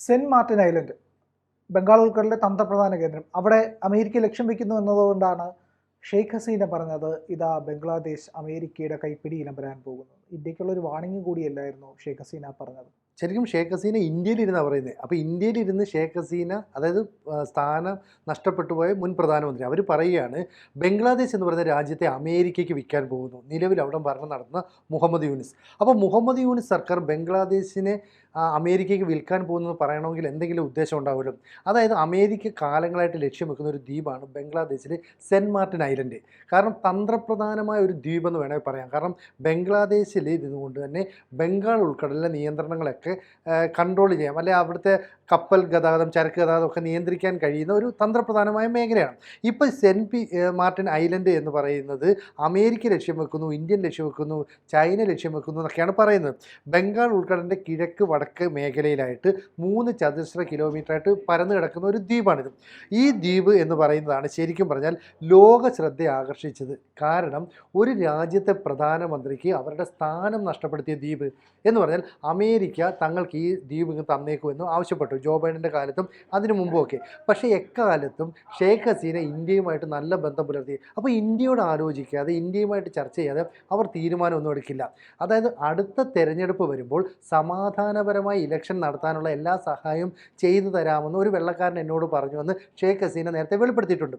Saint Martin island Bengal ഉൾക്കടലിലെ തന്ത്രപ്രധാന കേന്ദ്രം. അവിടെ അമേരിക്ക ലക്ഷ്യം വെക്കുന്നു എന്നതുകൊണ്ടാണ് ഷെയ്ഖ് ഹസീന പറഞ്ഞത് ഇതാ ബംഗ്ലാദേശ് അമേരിക്കയുടെ കൈപ്പിടിയിലമ്പരാൻ പോകുന്നു. ഇന്ത്യക്കുള്ളൊരു വാണിംഗ് കൂടിയല്ലായിരുന്നു ഷെയ്ഖ് ഹസീന പറഞ്ഞത്? ശരിക്കും ഷേഖ് ഹസീന ഇന്ത്യയിലിരുന്നാണ് പറയുന്നത്. അപ്പോൾ ഇന്ത്യയിലിരുന്ന് ഷേഖ് ഹസീന, അതായത് സ്ഥാനം നഷ്ടപ്പെട്ടു പോയ മുൻ പ്രധാനമന്ത്രി, അവർ പറയുകയാണ് ബംഗ്ലാദേശ് എന്ന് പറയുന്ന രാജ്യത്തെ അമേരിക്കയ്ക്ക് വിൽക്കാൻ പോകുന്നു. നിലവിൽ അവിടെ ഭരണം നടത്തുന്ന മുഹമ്മദ് യൂനിസ്. അപ്പോൾ മുഹമ്മദ് യൂനിസ് സർക്കാർ ബംഗ്ലാദേശിനെ അമേരിക്കയ്ക്ക് വിൽക്കാൻ പോകുന്നത് പറയണമെങ്കിൽ എന്തെങ്കിലും ഉദ്ദേശം ഉണ്ടാവുമല്ലോ. അതായത് അമേരിക്ക കാലങ്ങളായിട്ട് ലക്ഷ്യം വെക്കുന്ന ഒരു ദ്വീപാണ് ബംഗ്ലാദേശിലെ സെൻറ്റ് മാർട്ടിൻ ഐലൻഡ്. കാരണം തന്ത്രപ്രധാനമായ ഒരു ദ്വീപെന്ന് വേണമെങ്കിൽ പറയാം. കാരണം ബംഗ്ലാദേശിൽ ഇരുന്നുകൊണ്ട് തന്നെ ബംഗാൾ ഉൾക്കടലിലെ നിയന്ത്രണങ്ങളൊക്കെ കൺട്രോൾ ചെയ്യാം, അല്ലെങ്കിൽ അവിടുത്തെ കപ്പൽ ഗതാഗതം, ചരക്ക് ഗതാഗതം ഒക്കെ നിയന്ത്രിക്കാൻ കഴിയുന്ന ഒരു തന്ത്രപ്രധാനമായ മേഖലയാണ്. ഇപ്പോൾ സെൻറ്റ് മാർട്ടിൻ ഐലൻഡ് എന്ന് പറയുന്നത് അമേരിക്ക ലക്ഷ്യം വെക്കുന്നു, ഇന്ത്യൻ ലക്ഷ്യം വെക്കുന്നു, ചൈന ലക്ഷ്യം വെക്കുന്നു എന്നൊക്കെയാണ് പറയുന്നത്. ബംഗാൾ ഉൾക്കടലിൻ്റെ കിഴക്ക് വടക്ക് മേഖലയിലായിട്ട് 3 ചതുരശ്ര കിലോമീറ്ററായിട്ട് പരന്നു കിടക്കുന്ന ഒരു ദ്വീപാണിത്. ഈ ദ്വീപ് എന്ന് പറയുന്നതാണ് ശരിക്കും പറഞ്ഞാൽ ലോക ശ്രദ്ധ ആകർഷിച്ചത്. കാരണം ഒരു രാജ്യത്തെ പ്രധാനമന്ത്രിക്ക് അവരുടെ സ്ഥാനം നഷ്ടപ്പെടുത്തിയ ദ്വീപ് എന്ന് പറഞ്ഞാൽ അമേരിക്ക തങ്ങൾക്ക് ഈ ദ്വീപ് ഇങ്ങ് തന്നേക്കുമെന്ന് ആവശ്യപ്പെട്ടു, ജോ ബൈഡൻ്റെ കാലത്തും അതിനു മുമ്പുമൊക്കെ. പക്ഷേ എക്കാലത്തും ഷെയ്ഖ് ഹസീന ഇന്ത്യയുമായിട്ട് നല്ല ബന്ധം പുലർത്തി. അപ്പോൾ ഇന്ത്യയോട് ആലോചിക്കാതെ, ഇന്ത്യയുമായിട്ട് ചർച്ച ചെയ്യാതെ അവർ തീരുമാനമൊന്നും എടുക്കില്ല. അതായത് അടുത്ത തെരഞ്ഞെടുപ്പ് വരുമ്പോൾ സമാധാനപരമായി ഇലക്ഷൻ നടത്താനുള്ള എല്ലാ സഹായവും ചെയ്തു തരാമെന്ന് ഒരു വെള്ളക്കാരൻ എന്നോട് പറഞ്ഞുവെന്ന് ഷെയ്ഖ് ഹസീന നേരത്തെ വെളിപ്പെടുത്തിയിട്ടുണ്ട്.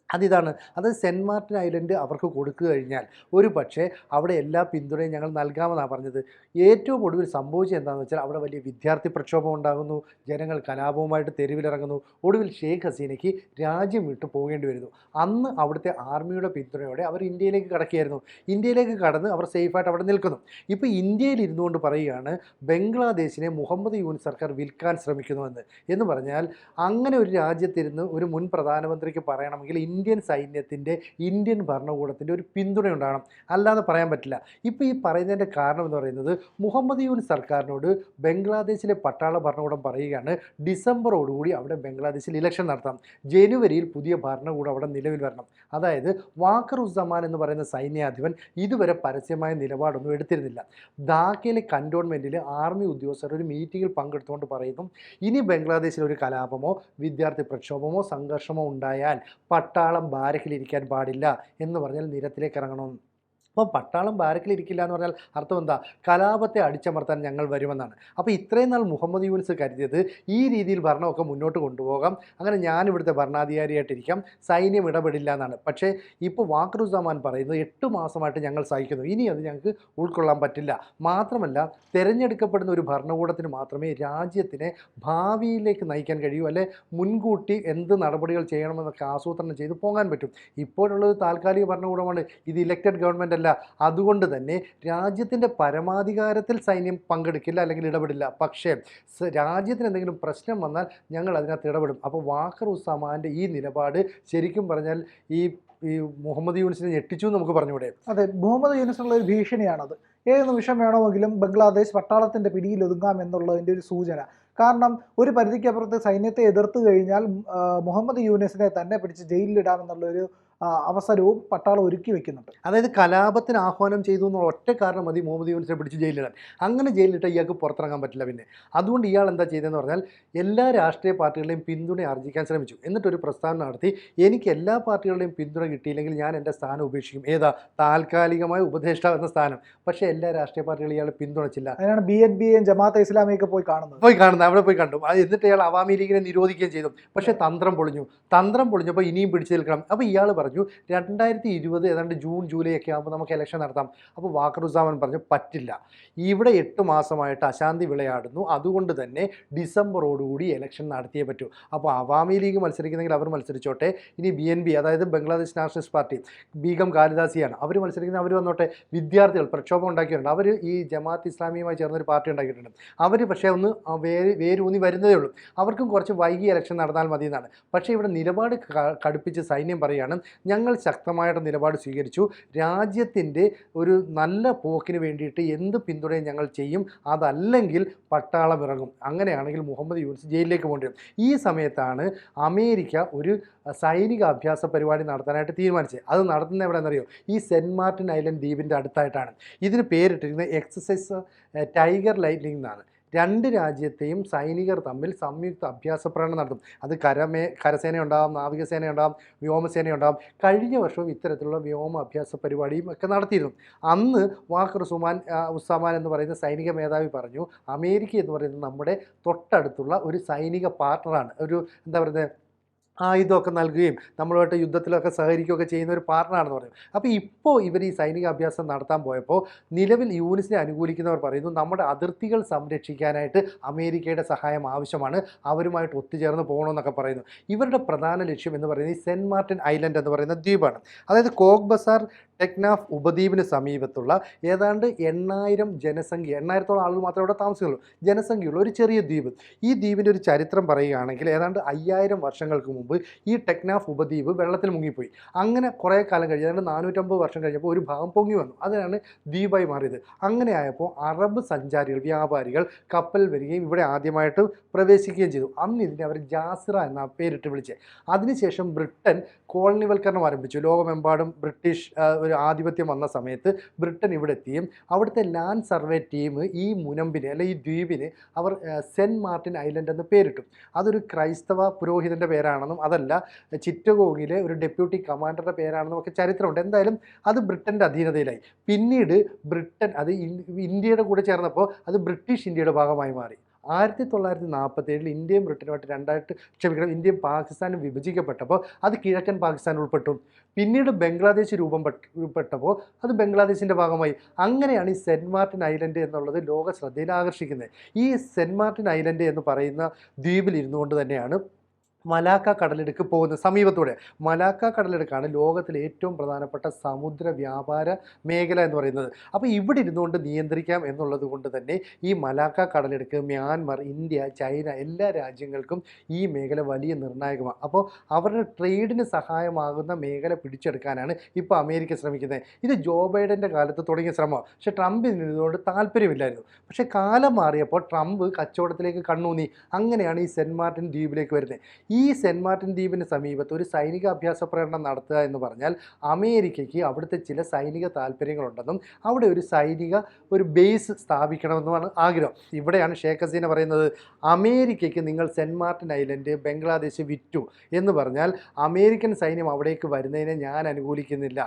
അതിതാണ്, അത് സെൻറ്റ് മാർട്ടിൻ ഐലൻഡ് അവർക്ക് കൊടുത്തു കഴിഞ്ഞാൽ ഒരു പക്ഷേ അവിടെ എല്ലാ പിന്തുണയും ഞങ്ങൾ നൽകാമെന്നാണ് പറഞ്ഞത്. ഏറ്റവും ഒടുവിൽ സംഭവിച്ചത് എന്താണെന്ന് വെച്ചാൽ അവിടെ വലിയ വിദ്യാർത്ഥി പ്രക്ഷോഭം ഉണ്ടാകുന്നു, ജനങ്ങൾ കലാപവുമായിട്ട് തെരുവിലിറങ്ങുന്നു. ഒടുവിൽ ഷെയ്ഖ് ഹസീനയ്ക്ക് രാജ്യം വിട്ടു പോകേണ്ടി വരുന്നു. അന്ന് അവിടുത്തെ ആർമിയുടെ പിന്തുണയോടെ അവർ ഇന്ത്യയിലേക്ക് കടക്കുകയായിരുന്നു. ഇന്ത്യയിലേക്ക് കടന്ന് അവർ സേഫായിട്ട് അവിടെ നിൽക്കുന്നു. ഇപ്പോൾ ഇന്ത്യയിൽ ഇരുന്നുകൊണ്ട് പറയുകയാണ് ബംഗ്ലാദേശിനെ മുഹമ്മദ് യൂനിസ് സർക്കാർ വിൽക്കാൻ ശ്രമിക്കുന്നുവെന്ന്. എന്ന് പറഞ്ഞാൽ അങ്ങനെ ഒരു രാജ്യത്തിരുന്ന് ഒരു മുൻ പ്രധാനമന്ത്രിക്ക് പറയണമെങ്കിൽ ഇന്ത്യൻ സൈന്യത്തിൻ്റെ, ഇന്ത്യൻ ഭരണകൂടത്തിൻ്റെ ഒരു പിന്തുണ ഉണ്ടാകണം, അല്ലാതെ പറയാൻ പറ്റില്ല. ഇപ്പോൾ ഈ പറയുന്നതിൻ്റെ കാരണം എന്ന് പറയുന്നത് മുഹമ്മദ് യൂനിസ് സർക്കാരിനോട് ബംഗ്ലാദേശിലെ പട്ടാള ഭരണകൂടം പറയുകയാണ് ഡിസംബറോടുകൂടി അവിടെ ബംഗ്ലാദേശിൽ ഇലക്ഷൻ നടത്താം, ജനുവരിയിൽ പുതിയ ഭരണകൂടം അവിടെ നിലവിൽ വരണം. അതായത് വാക്കറുസ്സമാൻ എന്ന് പറയുന്ന സൈന്യാധിപൻ ഇതുവരെ പരസ്യമായ നിലപാടൊന്നും എടുത്തിരുന്നില്ല. ധാക്കയിലെ കൻ്റോൺമെൻറ്റിൽ ആർമി ഉദ്യോഗസ്ഥർ ഒരു മീറ്റിങ്ങിൽ പങ്കെടുത്തുകൊണ്ട് പറയുന്നു ഇനി ബംഗ്ലാദേശിൽ ഒരു കലാപമോ വിദ്യാർത്ഥി പ്രക്ഷോഭമോ സംഘർഷമോ ഉണ്ടായാൽ പട്ടാളം ബാരക്കിലിരിക്കാൻ പാടില്ല എന്ന് പറഞ്ഞാൽ നിരത്തിലേക്ക് ഇറങ്ങണമെന്ന്. അപ്പോൾ പട്ടാളം ബാരക്കിലിരിക്കില്ല എന്ന് പറഞ്ഞാൽ അർത്ഥം എന്താ? കലാപത്തെ അടിച്ചമർത്താൻ ഞങ്ങൾ വരുമെന്നാണ്. അപ്പോൾ ഇത്രയും നാൾ മുഹമ്മദ് യൂനിസ് കരുതിയത് ഈ രീതിയിൽ ഭരണമൊക്കെ മുന്നോട്ട് കൊണ്ടുപോകാം, അങ്ങനെ ഞാനിവിടുത്തെ ഭരണാധികാരിയായിട്ടിരിക്കാം, സൈന്യം ഇടപെടില്ല എന്നാണ്. പക്ഷേ ഇപ്പോൾ വാക്കറുസ്സമാൻ പറയുന്നത് 8 മാസമായിട്ട് ഞങ്ങൾ സഹിക്കുന്നു, ഇനി അത് ഞങ്ങൾക്ക് ഉൾക്കൊള്ളാൻ പറ്റില്ല. മാത്രമല്ല തിരഞ്ഞെടുക്കപ്പെടുന്ന ഒരു ഭരണകൂടത്തിന് മാത്രമേ രാജ്യത്തിനെ ഭാവിയിലേക്ക് നയിക്കാൻ കഴിയൂ, അല്ലെ മുൻകൂട്ടി എന്ത് നടപടികൾ ചെയ്യണമെന്നൊക്കെ ആസൂത്രണം ചെയ്ത് പോകാൻ പറ്റും. ഇപ്പോഴുള്ളത് താൽക്കാലിക ഭരണകൂടമാണ്, ഇത് ഇലക്റ്റഡ് ഗവൺമെൻറ് അല്ല. അതുകൊണ്ട് തന്നെ രാജ്യത്തിൻ്റെ പരമാധികാരത്തിൽ സൈന്യം പങ്കെടുക്കില്ല, അല്ലെങ്കിൽ ഇടപെടില്ല. പക്ഷേ രാജ്യത്തിന് എന്തെങ്കിലും പ്രശ്നം വന്നാൽ ഞങ്ങൾ അതിനകത്ത് ഇടപെടും. അപ്പോൾ വാക്കറുസ്സമാൻ്റെ ഈ നിലപാട് ശരിക്കും പറഞ്ഞാൽ ഈ മുഹമ്മദ് യൂനിസിനെ ഞെട്ടിച്ചു എന്ന് നമുക്ക് പറഞ്ഞുകൂടെ? അതെ, മുഹമ്മദ് യൂനിസിനുള്ള ഒരു ഭീഷണിയാണത്. ഏത് നിമിഷം വേണമെങ്കിലും ബംഗ്ലാദേശ് പട്ടാളത്തിൻ്റെ പിടിയിൽ ഒതുങ്ങാം എന്നുള്ളതിൻ്റെ ഒരു സൂചന. കാരണം ഒരു പരിധിക്കപ്പുറത്ത് സൈന്യത്തെ എതിർത്ത് കഴിഞ്ഞാൽ മുഹമ്മദ് യൂനിസിനെ തന്നെ പിടിച്ച് ജയിലിലിടാമെന്നുള്ളൊരു അവസരവും പട്ടാളം ഒരുക്കി വെക്കുന്നുണ്ട്. അതായത് കലാപത്തിന് ആഹ്വാനം ചെയ്തു എന്നുള്ള ഒറ്റ കാരണം മതി മുഹമ്മദ് യൂനിസിനെ പിടിച്ച് ജയിലിലിടാൻ. അങ്ങനെ ജയിലിലിട്ട് ഇയാൾക്ക് പുറത്തിറങ്ങാൻ പറ്റില്ല. പിന്നെ അതുകൊണ്ട് ഇയാൾ എന്താ ചെയ്തതെന്ന് പറഞ്ഞാൽ എല്ലാ രാഷ്ട്രീയ പാർട്ടികളുടെയും പിന്തുണ ആർജിക്കാൻ ശ്രമിച്ചു. എന്നിട്ടൊരു പ്രസ്താവന നടത്തി, എനിക്ക് എല്ലാ പാർട്ടികളുടെയും പിന്തുണ കിട്ടിയില്ലെങ്കിൽ ഞാൻ എൻ്റെ സ്ഥാനം ഉപേക്ഷിക്കും. ഏതാ? താൽക്കാലികമായ ഉപദേഷ്ടാവ് എന്ന സ്ഥാനം. പക്ഷേ എല്ലാ രാഷ്ട്രീയ പാർട്ടികളും ഇയാളെ പിന്തുണച്ചില്ല. അതിനാണ് BNPയും ജമാഅത്തെ ഇസ്ലാമിയൊക്കെ പോയി കാണുന്നത്. അവിടെ പോയി കണ്ടു. എന്നിട്ട് ഇയാൾ അവാമി ലീഗിനെ നിരോധിക്കുകയും ചെയ്തു. പക്ഷേ തന്ത്രം പൊളിഞ്ഞപ്പോൾ ഇനിയും പിടിച്ചു നിൽക്കണം. അപ്പോൾ ഇയാൾ പറഞ്ഞു 2020 ഏതാണ്ട് ജൂൺ ജൂലൈ ഒക്കെ ആകുമ്പോൾ നമുക്ക് ഇലക്ഷൻ നടത്താം. അപ്പോൾ വാക്കറുസ്സമാൻ പറഞ്ഞു പറ്റില്ല, ഇവിടെ 8 മാസമായിട്ട് അശാന്തി വിളയാടുന്നു, അതുകൊണ്ട് തന്നെ ഡിസംബറോടുകൂടി ഇലക്ഷൻ നടത്തിയേ പറ്റൂ. അപ്പോൾ അവാമി ലീഗ് മത്സരിക്കുന്നെങ്കിൽ അവർ മത്സരിച്ചോട്ടെ, ഇനി BNP അതായത് ബംഗ്ലാദേശ് നാഷണലിസ്റ്റ് പാർട്ടി, ബീഗം ഖാലിദാസിയാണ്, അവർ മത്സരിക്കുന്നത്, അവർ വന്നോട്ടെ. വിദ്യാർത്ഥികൾ പ്രക്ഷോഭം ഉണ്ടാക്കിയിട്ടുണ്ട്, അവർ ഈ ജമാഅത്ത് ഇസ്ലാമിയുമായി ചേർന്നൊരു പാർട്ടി ഉണ്ടാക്കിയിട്ടുണ്ട്. അവർ പക്ഷേ ഒന്ന് വേരൂന്നി വരുന്നതേ ഉള്ളൂ, അവർക്കും കുറച്ച് വൈകി ഇലക്ഷൻ നടന്നാൽ മതി എന്നാണ്. പക്ഷേ ഇവിടെ നിലപാട് കടുപ്പിച്ച് സൈന്യം പറയുകയാണ് ഞങ്ങൾ ശക്തമായിട്ട് നിലപാട് സ്വീകരിച്ചു, രാജ്യത്തിൻ്റെ ഒരു നല്ല പോക്കിന് വേണ്ടിയിട്ട് എന്ത് പിന്തുണയും ഞങ്ങൾ ചെയ്യും, അതല്ലെങ്കിൽ പട്ടാളം ഇറങ്ങും, അങ്ങനെയാണെങ്കിൽ മുഹമ്മദ് യൂനിസ് ജയിലിലേക്ക് പോകേണ്ടി വരും. ഈ സമയത്താണ് അമേരിക്ക ഒരു സൈനിക അഭ്യാസ പരിപാടി നടത്താനായിട്ട് തീരുമാനിച്ചത്. അത് നടത്തുന്നത് എവിടെയെന്നറിയോ? ഈ സെൻറ്റ് മാർട്ടിൻ ഐലൻഡ് ദ്വീപിൻ്റെ അടുത്തായിട്ടാണ്. ഇതിന് പേരിട്ടിരിക്കുന്നത് എക്സസൈസ് ടൈഗർ ലൈറ്റ്നിങ് എന്നാണ്. രണ്ട് രാജ്യത്തെയും സൈനികർ തമ്മിൽ സംയുക്ത അഭ്യാസ പ്രകടനം നടത്തും. അത് കരസേന ഉണ്ടാകും, നാവികസേന ഉണ്ടാകും, വ്യോമസേന ഉണ്ടാകും. കഴിഞ്ഞ വർഷവും ഇത്തരത്തിലുള്ള വ്യോമ അഭ്യാസ പരിപാടിയും ഒക്കെ നടത്തിയിരുന്നു. അന്ന് വാഖർ ഉസ്സമാൻ എന്ന് പറയുന്ന സൈനിക മേധാവി പറഞ്ഞു, അമേരിക്ക എന്ന് പറയുന്നത് നമ്മുടെ തൊട്ടടുത്തുള്ള ഒരു സൈനിക പാർട്ണറാണ്, ഒരു എന്താ പറയുന്നത്, ആയുധമൊക്കെ നൽകുകയും നമ്മളുമായിട്ട് യുദ്ധത്തിലൊക്കെ സഹകരിക്കുകയൊക്കെ ചെയ്യുന്ന ഒരു പാർട്ണറാണെന്ന് പറഞ്ഞു. അപ്പോൾ ഇപ്പോൾ ഇവർ ഈ സൈനിക അഭ്യാസം നടത്താൻ പോയപ്പോൾ നിലവിൽ യൂനിസിനെ അനുകൂലിക്കുന്നവർ പറയുന്നു, നമ്മുടെ അതിർത്തികൾ സംരക്ഷിക്കാനായിട്ട് അമേരിക്കയുടെ സഹായം ആവശ്യമാണ്, അവരുമായിട്ട് ഒത്തുചേർന്ന് പോകണമെന്നൊക്കെ പറയുന്നു. ഇവരുടെ പ്രധാന ലക്ഷ്യം എന്ന് പറയുന്നത് ഈ സെൻറ്റ് മാർട്ടിൻ ഐലൻഡ് എന്ന് പറയുന്ന ദ്വീപാണ്. അതായത് കോക്ക് ബസാർ ടെക്നാഫ് ഉപദ്വീപിന് സമീപത്തുള്ള ഏതാണ്ട് 8,000 ജനസംഖ്യ, 8,000-ഓളം ആളുകൾ മാത്രമേ അവിടെ താമസിക്കുള്ളൂ, ജനസംഖ്യയുള്ള ഒരു ചെറിയ ദ്വീപ്. ഈ ദ്വീപിൻ്റെ ഒരു ചരിത്രം പറയുകയാണെങ്കിൽ ഏതാണ്ട് 5,000 വർഷങ്ങൾക്ക് മുമ്പ് ഈ ടെക്നാഫ് ഉപദ്വീപ് വെള്ളത്തിൽ മുങ്ങിപ്പോയി. അങ്ങനെ കുറേ കാലം കഴിഞ്ഞ് ഏതാണ്ട് 450 വർഷം കഴിഞ്ഞപ്പോൾ ഒരു ഭാഗം പൊങ്ങി വന്നു, അതിനാണ് ദ്വീപായി മാറിയത്. അങ്ങനെ ആയപ്പോൾ അറബ് സഞ്ചാരികൾ, വ്യാപാരികൾ കപ്പൽ വരികയും ഇവിടെ ആദ്യമായിട്ട് പ്രവേശിക്കുകയും ചെയ്തു. അന്ന് ഇതിനെ അവർ ജാസിറ എന്ന പേരിട്ട് വിളിച്ചത്. അതിനുശേഷം ബ്രിട്ടൻ കോളനിവൽക്കരണം ആരംഭിച്ചു. ലോകമെമ്പാടും ബ്രിട്ടീഷ് ഒരു ആധിപത്യം വന്ന സമയത്ത് ബ്രിട്ടൻ ഇവിടെ എത്തിയും അവിടുത്തെ ലാൻഡ് സർവേ ടീം ഈ മുനമ്പിന് അല്ലെ ഈ ദ്വീപിന് അവർ സെൻറ്റ് മാർട്ടിൻ ഐലൻഡ് എന്ന് പേരിട്ടു. അതൊരു ക്രൈസ്തവ പുരോഹിതൻ്റെ പേരാണെന്നും അതല്ല ചിറ്റഗോങ്ങിലെ ഒരു ഡെപ്യൂട്ടി കമാൻഡറുടെ പേരാണെന്നും ഒക്കെ ചരിത്രമുണ്ട്. എന്തായാലും അത് ബ്രിട്ടൻ്റെ അധീനതയിലായി. പിന്നീട് ബ്രിട്ടൻ അത് ഇന്ത്യയുടെ കൂടെ ചേർന്നപ്പോൾ അത് ബ്രിട്ടീഷ് ഇന്ത്യയുടെ ഭാഗമായി മാറി. 1947 ഇന്ത്യയും ബ്രിട്ടനുമായിട്ട് ഇന്ത്യയും പാകിസ്ഥാനും വിഭജിക്കപ്പെട്ടപ്പോൾ അത് കിഴക്കൻ പാകിസ്ഥാൻ ഉൾപ്പെട്ടു. പിന്നീട് ബംഗ്ലാദേശ് രൂപപ്പെട്ടപ്പോൾ അത് ബംഗ്ലാദേശിൻ്റെ ഭാഗമായി. അങ്ങനെയാണ് ഈ സെൻറ്റ് മാർട്ടിൻ ഐലൻഡ് എന്നുള്ളത് ലോക ശ്രദ്ധയിൽ ആകർഷിക്കുന്നത്. ഈ സെൻറ്റ് മാർട്ടിൻ ഐലൻഡ് എന്ന് പറയുന്ന ദ്വീപിൽ ഇരുന്നുകൊണ്ട് തന്നെയാണ് മലാക്ക കടലിടുക്ക് പോകുന്നത്. സമീപത്തൂടെ മലാക്ക കടലിടുക്കാണ് ലോകത്തിലെ ഏറ്റവും പ്രധാനപ്പെട്ട സമുദ്ര വ്യാപാര മേഖല എന്ന് പറയുന്നത്. അപ്പോൾ ഇവിടെ ഇരുന്നുകൊണ്ട് നിയന്ത്രിക്കാം എന്നുള്ളത് കൊണ്ട് തന്നെ ഈ മലാക്ക കടലിടുക്ക് മ്യാൻമർ, ഇന്ത്യ, ചൈന എല്ലാ രാജ്യങ്ങൾക്കും ഈ മേഖല വലിയ നിർണായകമാണ്. അപ്പോൾ അവരുടെ ട്രേഡിന് സഹായമാകുന്ന മേഖല പിടിച്ചെടുക്കാനാണ് ഇപ്പോൾ അമേരിക്ക ശ്രമിക്കുന്നത്. ഇത് ജോ ബൈഡൻ്റെ കാലത്ത് തുടങ്ങിയ ശ്രമമാണ്. പക്ഷേ ട്രംപിന് ഇതുകൊണ്ട് താല്പര്യമില്ലായിരുന്നു. പക്ഷേ കാലം മാറിയപ്പോൾ ട്രംപ് കച്ചവടത്തിലേക്ക് കണ്ണൂന്നി. അങ്ങനെയാണ് ഈ സെൻറ്റ് മാർട്ടിൻ ദ്വീപിലേക്ക് വരുന്നത്. ഈ സെൻറ്റ് മാർട്ടിൻ ദ്വീപിന് സമീപത്ത് ഒരു സൈനിക അഭ്യാസ പ്രകടനം നടത്തുക എന്ന് പറഞ്ഞാൽ അമേരിക്കയ്ക്ക് അവിടുത്തെ ചില സൈനിക താല്പര്യങ്ങളുണ്ടെന്നും അവിടെ ഒരു ബേസ് സ്ഥാപിക്കണമെന്നുമാണ് ആഗ്രഹം. ഇവിടെയാണ് ഷേഖ് ഹസീന പറയുന്നത്, അമേരിക്കയ്ക്ക് നിങ്ങൾ സെൻറ്റ് മാർട്ടിൻ ഐലൻഡ് ബംഗ്ലാദേശ് വിറ്റു എന്ന് പറഞ്ഞാൽ അമേരിക്കൻ സൈന്യം അവിടേക്ക് വരുന്നതിനെ ഞാൻ അനുകൂലിക്കുന്നില്ല,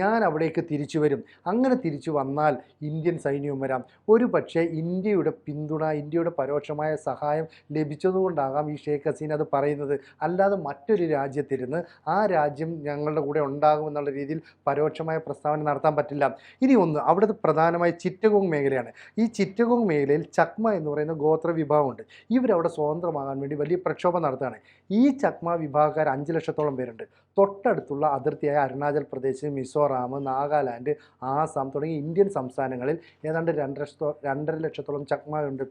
ഞാൻ അവിടേക്ക് തിരിച്ചു വരും. അങ്ങനെ തിരിച്ചു വന്നാൽ ഇന്ത്യൻ സൈന്യവും വരാം. ഒരു പക്ഷേ ഇന്ത്യയുടെ പിന്തുണ, ഇന്ത്യയുടെ പരോക്ഷമായ സഹായം ലഭിച്ചതുകൊണ്ടാകാം ഈ ഷേഖ് ഹസീന അത് പറയുന്നത്. അല്ലാതെ മറ്റൊരു രാജ്യത്തിരുന്ന് ആ രാജ്യം ഞങ്ങളുടെ കൂടെ ഉണ്ടാകുമെന്നുള്ള രീതിയിൽ പരോക്ഷമായ പ്രസ്താവന നടത്താൻ പറ്റില്ല. ഇനി ഒന്ന്, അവിടുത്തെ പ്രധാനമായി ചിറ്റഗോങ് മേഖലയാണ്. ഈ ചിറ്റഗോങ് മേഖലയിൽ ചക്മ എന്ന് പറയുന്ന ഗോത്ര വിഭാഗമുണ്ട്. ഇവരവിടെ സ്വതന്ത്രമാകാൻ വേണ്ടി വലിയ പ്രക്ഷോഭം നടത്തുകയാണ്. ഈ ചക്മ വിഭാഗക്കാർ 5 ലക്ഷത്തോളം പേരുണ്ട്. തൊട്ടടുത്തുള്ള അതിർത്തിയായ അരുണാചൽ പ്രദേശ്, മിസോറാം, നാഗാലാൻഡ്, ആസാം തുടങ്ങിയ ഇന്ത്യൻ സംസ്ഥാനങ്ങളിൽ ഏതാണ്ട് 2.5 ലക്ഷത്തോളം ചക്മയുണ്ട്.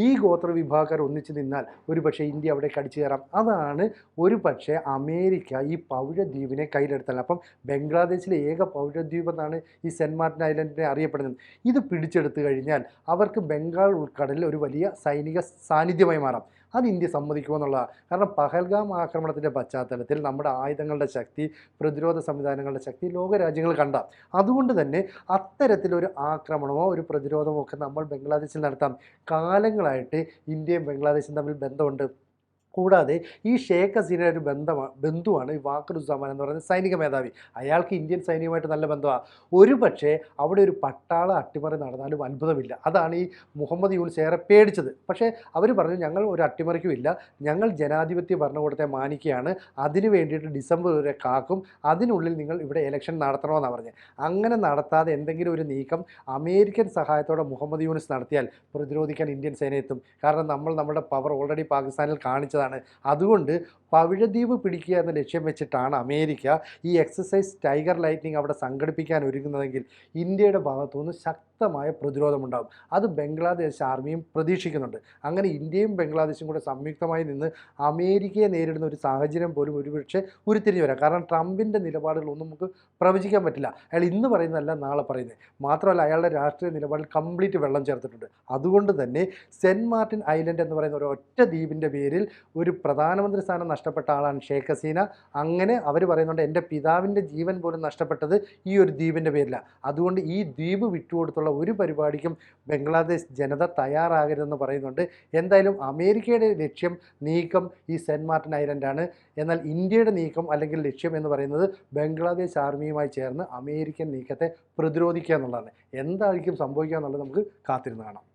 ഈ ഗോത്ര വിഭാഗക്കാർ ഒന്നിച്ച് നിന്നാൽ ഒരുപക്ഷെ ഇന്ത്യ അവിടെ കടിച്ചു കയറാം. അതാണ് ഒരു പക്ഷേ അമേരിക്ക ഈ പൗരദ്വീപിനെ കയ്യിലെടുത്തത്. അപ്പം ബംഗ്ലാദേശിലെ ഏക പൗരദ്വീപ് എന്നാണ് ഈ സെൻറ്റ് മാർട്ടിൻ ഐലൻഡിനെ അറിയപ്പെടുന്നത്. ഇത് പിടിച്ചെടുത്തു കഴിഞ്ഞാൽ അവർക്ക് ബംഗാൾ ഉൾക്കടലിൽ ഒരു വലിയ സൈനിക സാന്നിധ്യമായി മാറാം. അത് ഇന്ത്യ സമ്മതിക്കുമെന്നുള്ളതാണ്. കാരണം പഹൽഗാം ആക്രമണത്തിൻ്റെ പശ്ചാത്തലത്തിൽ നമ്മുടെ ആയുധങ്ങളുടെ ശക്തി, പ്രതിരോധ സംവിധാനങ്ങളുടെ ശക്തി ലോകരാജ്യങ്ങൾ കണ്ട. അതുകൊണ്ട് തന്നെ അത്തരത്തിലൊരു ആക്രമണമോ ഒരു പ്രതിരോധമോ ഒക്കെ നമ്മൾ ബംഗ്ലാദേശിൽ നടത്താം. കാലങ്ങളായിട്ട് ഇന്ത്യയും ബംഗ്ലാദേശും തമ്മിൽ ബന്ധമുണ്ട്. കൂടാതെ ഈ ഷേഖ് ഹസീനയുടെ ഒരു ബന്ധുവാണ് ഈ വാഖർ ഉസ്സമാൻ എന്ന് പറയുന്ന സൈനിക മേധാവി. അയാൾക്ക് ഇന്ത്യൻ സൈന്യവുമായിട്ട് നല്ല ബന്ധമാണ്. ഒരു പക്ഷേ അവിടെ ഒരു പട്ടാള അട്ടിമറി നടന്നാലും അത്ഭുതമില്ല. അതാണ് ഈ മുഹമ്മദ് യൂനിസ് ഏറെ പേടിച്ചത്. പക്ഷേ അവർ പറഞ്ഞു, ഞങ്ങൾ ഒരു അട്ടിമറിക്കുമില്ല, ഞങ്ങൾ ജനാധിപത്യ ഭരണകൂടത്തെ മാനിക്കുകയാണ്, അതിന് വേണ്ടിയിട്ട് ഡിസംബർ വരെ കാക്കും, അതിനുള്ളിൽ നിങ്ങൾ ഇവിടെ ഇലക്ഷൻ നടത്തണമെന്നാണ് പറഞ്ഞത്. അങ്ങനെ നടത്താതെ എന്തെങ്കിലും ഒരു നീക്കം അമേരിക്കൻ സഹായത്തോടെ മുഹമ്മദ് യൂനിസ് നടത്തിയാൽ പ്രതിരോധിക്കാൻ ഇന്ത്യൻ സേന എത്തും. കാരണം നമ്മുടെ പവർ ഓൾറെഡി പാകിസ്ഥാനിൽ കാണിച്ചതാണ്. അതുകൊണ്ട് പവിഴദ്വീപ് പിടിക്കുക എന്ന ലക്ഷ്യം വെച്ചിട്ടാണ് അമേരിക്ക ഈ എക്സസൈസ് ടൈഗർ ലൈറ്റ്നിങ് അവിടെ സംഘടിപ്പിക്കാൻ ഒരുങ്ങുന്നതെങ്കിൽ ഇന്ത്യയുടെ ഭാഗത്തുനിന്ന് ശക്തമായ പ്രതിരോധമുണ്ടാകും. അത് ബംഗ്ലാദേശ് ആർമിയും പ്രതീക്ഷിക്കുന്നുണ്ട്. അങ്ങനെ ഇന്ത്യയും ബംഗ്ലാദേശും കൂടെ സംയുക്തമായി നിന്ന് അമേരിക്കയെ നേരിടുന്ന ഒരു സാഹചര്യം പോലും ഒരുപക്ഷെ ഉരുത്തിരിഞ്ഞു വരാം. കാരണം ട്രംപിൻ്റെ നിലപാടുകളൊന്നും നമുക്ക് പ്രവചിക്കാൻ പറ്റില്ല. അയാൾ ഇന്ന് പറയുന്നതല്ല നാളെ പറയുന്നത്. മാത്രമല്ല അയാളുടെ രാഷ്ട്രീയ നിലപാടിൽ കംപ്ലീറ്റ് വെള്ളം ചേർത്തിട്ടുണ്ട്. അതുകൊണ്ട് തന്നെ സെൻറ്റ് മാർട്ടിൻ ഐലൻഡ് എന്ന് പറയുന്ന ഒരു ഒറ്റ ദ്വീപിൻ്റെ പേരിൽ ഒരു പ്രധാനമന്ത്രി സ്ഥാനം നഷ്ടപ്പെട്ട ആളാണ് ഷേഖ് ഹസീന. അങ്ങനെ അവർ പറയുന്നുണ്ട്, എൻ്റെ പിതാവിൻ്റെ ജീവൻ പോലും നഷ്ടപ്പെട്ടത് ഈ ഒരു ദ്വീപിൻ്റെ പേരിലാണ്. അതുകൊണ്ട് ഈ ദ്വീപ് വിട്ടുകൊടുത്തുള്ള തരത്തിലുള്ള ഒരു പരിപാടിക്കും ബംഗ്ലാദേശ് ജനത തയ്യാറാകരുതെന്ന് പറയുന്നുണ്ട്. എന്തായാലും അമേരിക്കയുടെ ലക്ഷ്യം നീക്കം ഈ സെൻറ്റ് മാർട്ടിൻ ഐലൻഡാണ്. എന്നാൽ ഇന്ത്യയുടെ നീക്കം അല്ലെങ്കിൽ ലക്ഷ്യം എന്ന് പറയുന്നത് ബംഗ്ലാദേശ് ആർമിയുമായി ചേർന്ന് അമേരിക്കൻ നീക്കത്തെ പ്രതിരോധിക്കുക എന്നുള്ളതാണ്. എന്തായിരിക്കും സംഭവിക്കുക എന്നുള്ളത് നമുക്ക് കാത്തിരുന്ന് കാണാം.